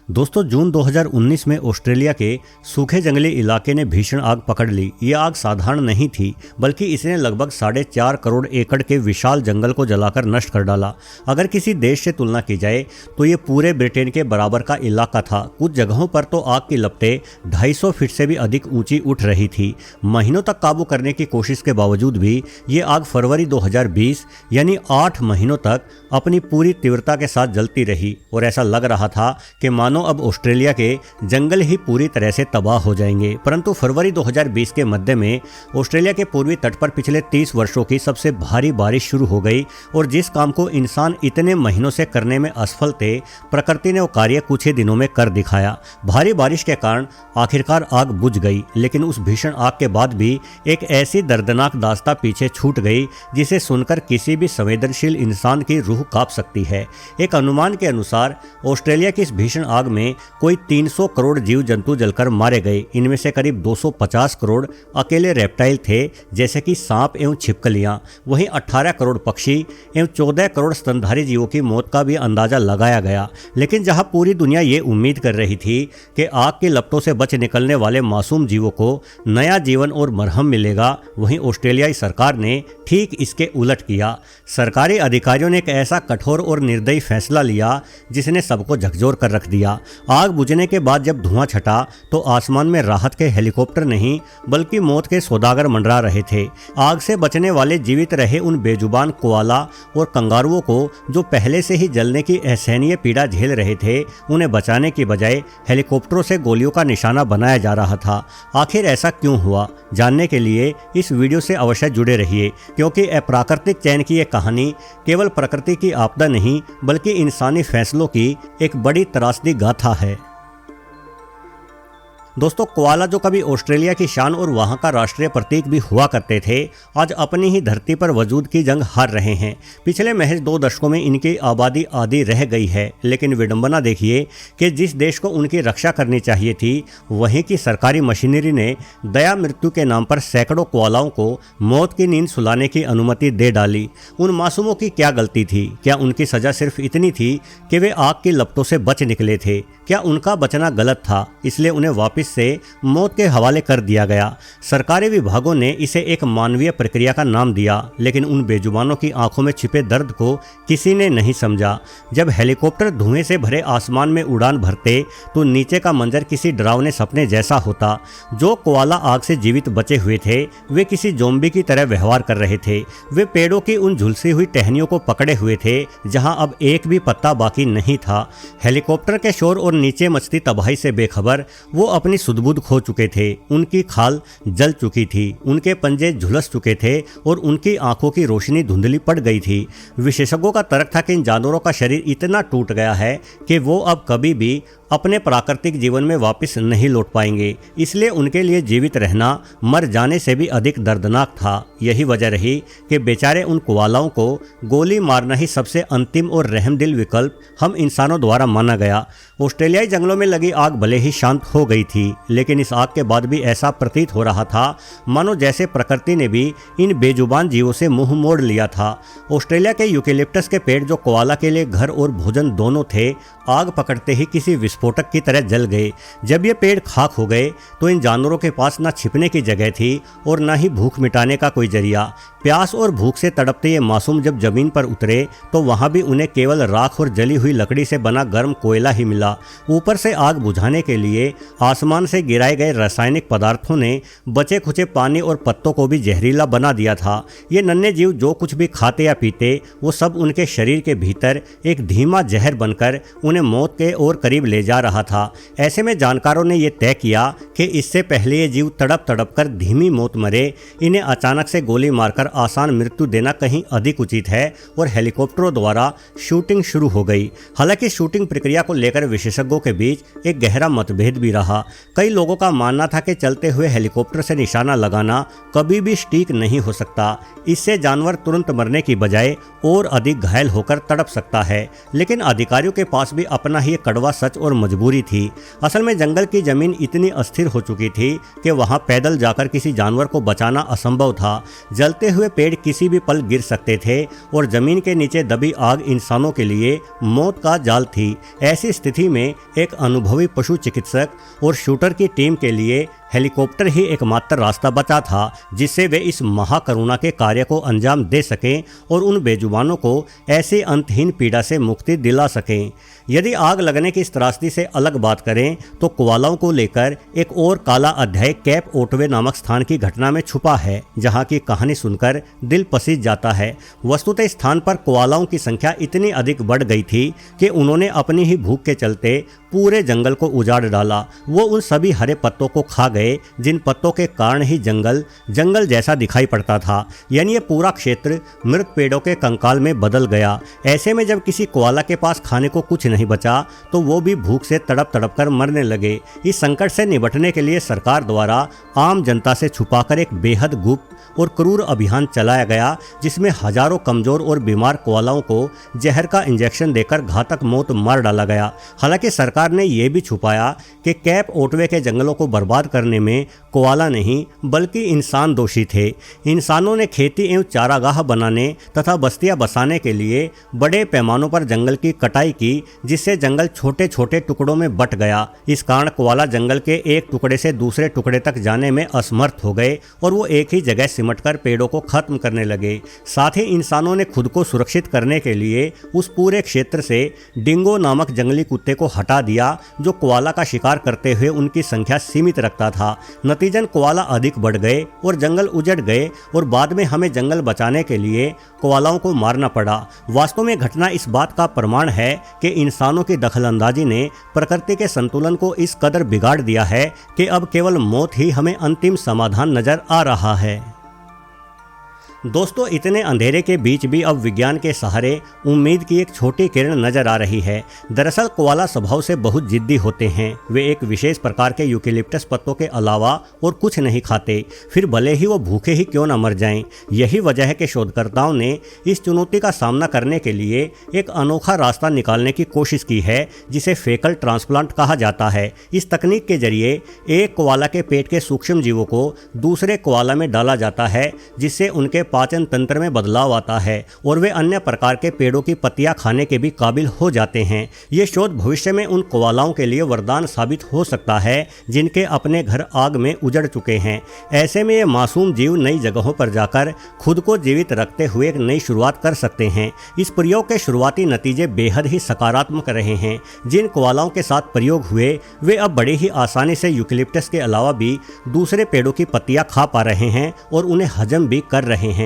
दोस्तों, जून 2019 में ऑस्ट्रेलिया के सूखे जंगली इलाके ने भीषण आग पकड़ ली। ये आग साधारण नहीं थी, बल्कि इसने लगभग 4.5 करोड़ एकड़ के विशाल जंगल को जलाकर नष्ट कर डाला। अगर किसी देश से तुलना की जाए तो ये पूरे ब्रिटेन के बराबर का इलाका था। कुछ जगहों पर तो आग की लपटें 250 फीट से भी अधिक ऊंची उठ रही थी। महीनों तक काबू करने की कोशिश के बावजूद भी ये आग फरवरी 2020 यानी 8 महीनों तक अपनी पूरी तीव्रता के साथ जलती रही और ऐसा लग रहा था कि मानो अब ऑस्ट्रेलिया के जंगल ही पूरी तरह से तबाह हो जाएंगे। परंतु फरवरी 2020 के मध्य में ऑस्ट्रेलिया के पूर्वी तट पर पिछले 30 वर्षों की सबसे भारी बारिश शुरू हो गई और जिस काम को इंसान इतने महीनों से करने में असफल थे, प्रकृति ने वो कार्य कुछ ही दिनों में कर दिखाया। भारी बारिश के कारण आखिरकार आग बुझ गई, लेकिन उस भीषण आग के बाद भी एक ऐसी दर्दनाक दास्तां पीछे छूट गई जिसे सुनकर किसी भी संवेदनशील इंसान की रूह कांप सकती है। एक अनुमान के अनुसार ऑस्ट्रेलिया की इस भीषण आग में कोई 300 करोड़ जीव जंतु जलकर मारे गए। इनमें से करीब 250 करोड़ अकेले रेप्टाइल थे, जैसे कि सांप एवं छिपकलियां। वहीं 18 करोड़ पक्षी एवं 14 करोड़ स्तनधारी जीवों की मौत का भी अंदाजा लगाया गया। लेकिन जहां पूरी दुनिया ये उम्मीद कर रही थी कि आग की लपटों से बच निकलने वाले मासूम जीवों को नया जीवन और मरहम मिलेगा, वहीं ऑस्ट्रेलियाई सरकार ने ठीक इसके उलट किया। सरकारी अधिकारियों ने एक ऐसा कठोर और निर्दयी फैसला लिया जिसने सबको झकझोर कर रख दिया। आग बुझने के बाद जब धुआं छटा तो आसमान में राहत के हेलीकॉप्टर नहीं बल्कि मौत के सौदागर मंडरा रहे थे। आग से बचने वाले जीवित रहे उन बेजुबान कोआला और कंगारुओं को जो पहले से ही जलने की असहनीय पीड़ा झेल रहे थे, उन्हें बचाने की बजाय हेलीकॉप्टरों से गोलियों का निशाना बनाया जा रहा था। आखिर ऐसा क्यों हुआ, जानने के लिए इस वीडियो से अवश्य जुड़े रहिए, क्योंकि अप्राकृतिक चयन की यह कहानी केवल प्रकृति की आपदा नहीं बल्कि इंसानी फैसलों की एक बड़ी त्रासदी गाथा है। दोस्तों, कोआला जो कभी ऑस्ट्रेलिया की शान और वहां का राष्ट्रीय प्रतीक भी हुआ करते थे, आज अपनी ही धरती पर वजूद की जंग हार रहे हैं। पिछले महज 2 दशकों में इनकी आबादी आधी रह गई है, लेकिन विडंबना देखिए कि जिस देश को उनकी रक्षा करनी चाहिए थी, वहीं की सरकारी मशीनरी ने दया मृत्यु के नाम पर सैकड़ों कोआलाओं को मौत की नींद सुलाने की अनुमति दे डाली। उन मासूमों की क्या गलती थी? क्या उनकी सजा सिर्फ इतनी थी कि वे आग की लपटों से बच निकले थे? क्या उनका बचना गलत था, इसलिए उन्हें वापस से मौत के हवाले कर दिया गया? सरकारी विभागों ने इसे एक मानवीय प्रक्रिया का नाम दिया, लेकिन उन बेजुबानों की आंखों में छिपे दर्द को किसी ने नहीं समझा। जब हेलीकॉप्टर धुएं से भरे आसमान में उड़ान भरते तो नीचे का मंजर किसी डरावने सपने जैसा होता। जो कोआला आग से जीवित बचे हुए थे, वे किसी ज़ोंबी की तरह व्यवहार कर रहे थे। वे पेड़ों की उन झुलसी हुई टहनियों को पकड़े हुए थे जहां अब एक भी पत्ता बाकी नहीं था। हेलीकॉप्टर के शोर और नीचे मचती तबाही से बेखबर वो अपनी सुध-बुध खो चुके थे। उनकी खाल जल चुकी थी, उनके पंजे झुलस चुके थे और उनकी आंखों की रोशनी धुंधली पड़ गई थी। विशेषज्ञों का तर्क था कि इन जानवरों का शरीर इतना टूट गया है कि वो अब कभी भी अपने प्राकृतिक जीवन में वापस नहीं लौट पाएंगे, इसलिए उनके लिए जीवित रहना मर जाने से भी अधिक दर्दनाक था। यही वजह रही कि बेचारे उन कोआलाओं को गोली मारना ही सबसे अंतिम और रहमदिल विकल्प हम इंसानों द्वारा माना गया। ऑस्ट्रेलियाई जंगलों में लगी आग भले ही शांत हो गई थी, लेकिन इस आग के बाद भी ऐसा प्रतीत हो रहा था मानो जैसे प्रकृति ने भी इन बेजुबान जीवों से मुंह मोड़ लिया था। ऑस्ट्रेलिया के यूकेलिप्टस के पेड़ जो कोआला के लिए घर और भोजन दोनों थे, आग पकड़ते ही किसी विस्फोटक की तरह जल गए। जब ये पेड़ खाक हो गए तो इन जानवरों के पास न छिपने की जगह थी और न ही भूख मिटाने का कोई जरिया। प्यास और भूख से तड़पते ये मासूम जब जमीन पर उतरे तो वहां भी उन्हें केवल राख और जली हुई लकड़ी से बना गर्म कोयला ही मिला। ऊपर से आग बुझाने के लिए आसमान से गिराए गए रासायनिक पदार्थों ने बचे खुचे पानी और पत्तों को भी जहरीला बना दिया था। ये नन्हे जीव जो कुछ भी खाते या पीते, वो सब उनके शरीर के भीतर एक धीमा जहर बनकर उन्हें मौत के और करीब ले जा रहा था। ऐसे में जानकारों ने यह तय किया कि इससे पहले ये जीव तड़प तड़प कर धीमी मौत मरे, इन्हें अचानक से गोली मारकर आसान मृत्यु देना कहीं अधिक उचित है और हेलीकॉप्टरों द्वारा शूटिंग शुरू हो गई। हालांकि शूटिंग प्रक्रिया को लेकर विशेषज्ञों के बीच एक गहरा मतभेद भी रहा। कई लोगों का मानना था कि चलते हुए हेलीकॉप्टर से निशाना लगाना कभी भी सटीक नहीं हो सकता, इससे जानवर तुरंत मरने की बजाय और अधिक घायल होकर तड़प सकता है। लेकिन अधिकारियों के पास भी अपना ही कड़वा सच और मजबूरी थी। असल में जंगल की जमीन इतनी अस्थिर हो चुकी थी कि वहां पैदल जाकर किसी जानवर को बचाना असंभव था। जलते हुए पेड़ किसी भी पल गिर सकते थे और जमीन के नीचे दबी आग इंसानों के लिए मौत का जाल थी। ऐसी स्थिति में एक अनुभवी पशु चिकित्सक और शूटर की टीम के लिए हेलीकॉप्टर ही एकमात्र रास्ता बचा था जिससे वे इस महाकरुणा के कार्य को अंजाम दे सकें और उन बेजुबानों को ऐसी अंतहीन पीड़ा से मुक्ति दिला सकें। यदि आग लगने की इस त्रासदी से अलग बात करें तो कोआलाओं को लेकर एक और काला अध्याय कैप ओटवे नामक स्थान की घटना में छुपा है, जहां की कहानी सुनकर दिल पसीज जाता है। वस्तुतः स्थान पर कोआलाओं की संख्या इतनी अधिक बढ़ गई थी कि उन्होंने अपनी ही भूख के चलते पूरे जंगल को उजाड़ डाला। वो उन सभी हरे पत्तों को खा गए जिन पत्तों के कारण ही जंगल जैसा दिखाई पड़ता था, यानी ये पूरा क्षेत्र मृत पेड़ों के कंकाल में बदल गया। ऐसे में जब किसी कोआला के पास खाने को कुछ नहीं बचा तो वो भी भूख से तड़प तड़प कर मरने लगे। इस संकट से निपटने के लिए सरकार द्वारा आम जनता से छुपाकर एक बेहद गुप्त और क्रूर अभियान चलाया गया, जिसमें हजारों कमजोर और बीमार कोआलाओं को जहर का इंजेक्शन देकर घातक मौत मार डाला गया। हालांकि सरकार ने यह भी छुपाया कि कैप ओटवे के जंगलों को बर्बाद करने में कोआला नहीं बल्कि इंसान दोषी थे। इंसानों ने खेती एवं चारागाह बनाने तथा बस्तियां बसाने के लिए बड़े पैमानों पर जंगल की कटाई की, जिससे जंगल छोटे छोटे टुकड़ों में बंट गया। इस कारण कोआला जंगल के एक टुकड़े से दूसरे टुकड़े तक जाने में असमर्थ हो गए और वो एक ही जगह सिमटकर पेड़ों को खत्म करने लगे। साथ ही इंसानों ने खुद को सुरक्षित करने के लिए उस पूरे क्षेत्र से डिंगो नामक जंगली कुत्ते को हटा दिया, जो कोआला का शिकार करते हुए उनकी संख्या सीमित रखता था। नतीजन कोआला अधिक बढ़ गए और जंगल उजड़ गए और बाद में हमें जंगल बचाने के लिए कोआलाओं को मारना पड़ा। वास्तव में घटना इस बात का प्रमाण है कि इंसानों की दखलंदाजी ने प्रकृति के संतुलन को इस कदर बिगाड़ दिया है कि अब केवल मौत ही हमें अंतिम समाधान नजर आ रहा है। दोस्तों, इतने अंधेरे के बीच भी अब विज्ञान के सहारे उम्मीद की एक छोटी किरण नजर आ रही है। दरअसल कोआला स्वभाव से बहुत जिद्दी होते हैं। वे एक विशेष प्रकार के यूकेलिप्टस पत्तों के अलावा और कुछ नहीं खाते, फिर भले ही वो भूखे ही क्यों न मर जाएं। यही वजह है कि शोधकर्ताओं ने इस चुनौती का सामना करने के लिए एक अनोखा रास्ता निकालने की कोशिश की है, जिसे फेकल ट्रांसप्लांट कहा जाता है। इस तकनीक के जरिए एक कोआला के पेट के सूक्ष्म जीवों को दूसरे कोआला में डाला जाता है, जिससे उनके पाचन तंत्र में बदलाव आता है और वे अन्य प्रकार के पेड़ों की पत्तियां खाने के भी काबिल हो जाते हैं। ये शोध भविष्य में उन कोआलाओं के लिए वरदान साबित हो सकता है जिनके अपने घर आग में उजड़ चुके हैं। ऐसे में ये मासूम जीव नई जगहों पर जाकर खुद को जीवित रखते हुए एक नई शुरुआत कर सकते हैं। इस प्रयोग के शुरुआती नतीजे बेहद ही सकारात्मक रहे हैं। जिन कोआलाओं के साथ प्रयोग हुए वे अब बड़ी ही आसानी से यूकेलिप्टस के अलावा भी दूसरे पेड़ों की पत्तियां खा पा रहे हैं और उन्हें हजम भी कर रहे हैं।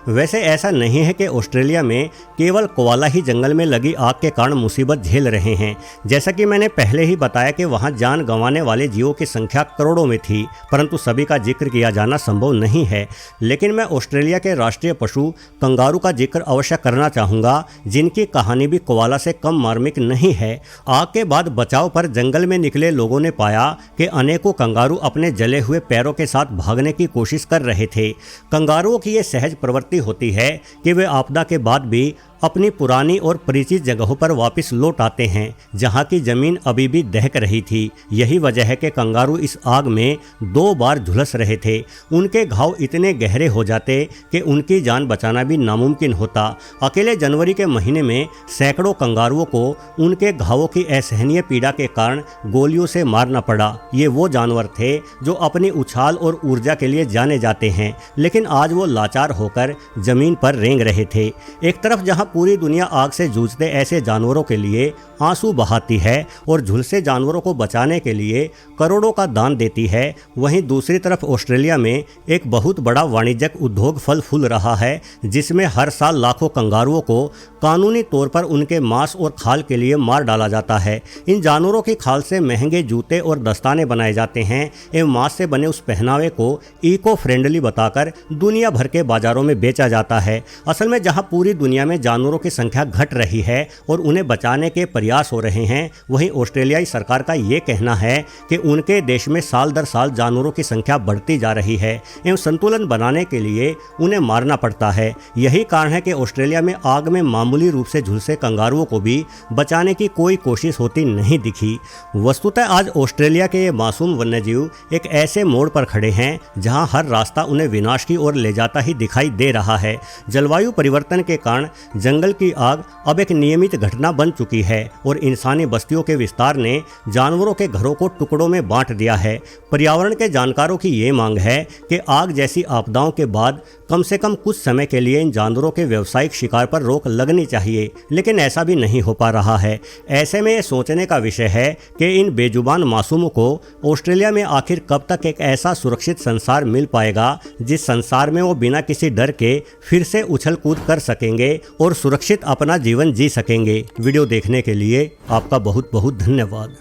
वैसे ऐसा नहीं है कि ऑस्ट्रेलिया में केवल कोआला ही जंगल में लगी आग के कारण मुसीबत झेल रहे हैं। जैसा कि मैंने पहले ही बताया कि वहां जान गंवाने वाले जीवों की संख्या करोड़ों में थी, परंतु सभी का जिक्र किया जाना संभव नहीं है। लेकिन मैं ऑस्ट्रेलिया के राष्ट्रीय पशु कंगारू का जिक्र अवश्य करना चाहूँगा, जिनकी कहानी भी कोआला से कम मार्मिक नहीं है। आग के बाद बचाव पर जंगल में निकले लोगों ने पाया कि अनेकों कंगारू अपने जले हुए पैरों के साथ भागने की कोशिश कर रहे थे। कंगारुओं की ये सहज प्रवृत्ति होती है कि वे आपदा के बाद भी अपनी पुरानी और परिचित जगहों पर वापस लौट आते हैं, जहां की जमीन अभी भी दहक रही थी। यही वजह है कि कंगारू इस आग में 2 बार झुलस रहे थे। उनके घाव इतने गहरे हो जाते कि उनकी जान बचाना भी नामुमकिन होता। अकेले जनवरी के महीने में सैकड़ों कंगारुओं को उनके घावों की असहनीय पीड़ा के कारण गोलियों से मारना पड़ा। ये वो जानवर थे जो अपनी उछाल और ऊर्जा के लिए जाने जाते हैं, लेकिन आज वो लाचार होकर जमीन पर रेंग रहे थे। एक तरफ जहां पूरी दुनिया आग से जूझते ऐसे जानवरों के लिए आंसू बहाती है और झुलसे जानवरों को बचाने के लिए करोड़ों का दान देती है, वहीं दूसरी तरफ ऑस्ट्रेलिया में एक बहुत बड़ा वाणिज्यिक उद्योग फल फूल रहा है, जिसमें हर साल लाखों कंगारुओं को कानूनी तौर पर उनके मांस और खाल के लिए मार डाला जाता है। इन जानवरों की खाल से महंगे जूते और दस्ताने बनाए जाते हैं एवं मांस से बने उस पहनावे को इको फ्रेंडली बताकर दुनिया भर के बाजारों में बेचा जाता है। असल में जहां पूरी दुनिया में जानवरों की संख्या घट रही है और उन्हें बचाने के प्रयास हो रहे हैं, वहीं ऑस्ट्रेलियाई सरकार का ये कहना है कि उनके देश में साल दर साल जानवरों की संख्या बढ़ती जा रही है एवं संतुलन बनाने के लिए उन्हें मारना पड़ता है। यही कारण है कि ऑस्ट्रेलिया में आग में मामूली रूप से झुलसे कंगारुओं को भी बचाने की कोई कोशिश होती नहीं दिखी। वस्तुतः आज ऑस्ट्रेलिया के ये मासूम वन्यजीव एक ऐसे मोड़ पर खड़े हैं जहां हर रास्ता उन्हें विनाश की ओर ले जाता ही दिखाई दे रहा है। जलवायु परिवर्तन के कारण जंगल की आग अब एक नियमित घटना बन चुकी है और इंसानी बस्तियों के विस्तार ने जानवरों के घरों को टुकड़ों में बांट दिया है। पर्यावरण के जानकारों की ये मांग है कि आग जैसी आपदाओं के बाद कम से कम कुछ समय के लिए इन जानवरों के व्यावसायिक शिकार पर रोक लगनी चाहिए, लेकिन ऐसा भी नहीं हो पा रहा है। ऐसे में ये सोचने का विषय है कि इन बेजुबान मासूमों को ऑस्ट्रेलिया में आखिर कब तक एक ऐसा सुरक्षित संसार मिल पाएगा जिस संसार में वो बिना किसी डर के फिर से उछल कूद कर सकेंगे और सुरक्षित अपना जीवन जी सकेंगे। वीडियो देखने के लिए आपका बहुत बहुत धन्यवाद।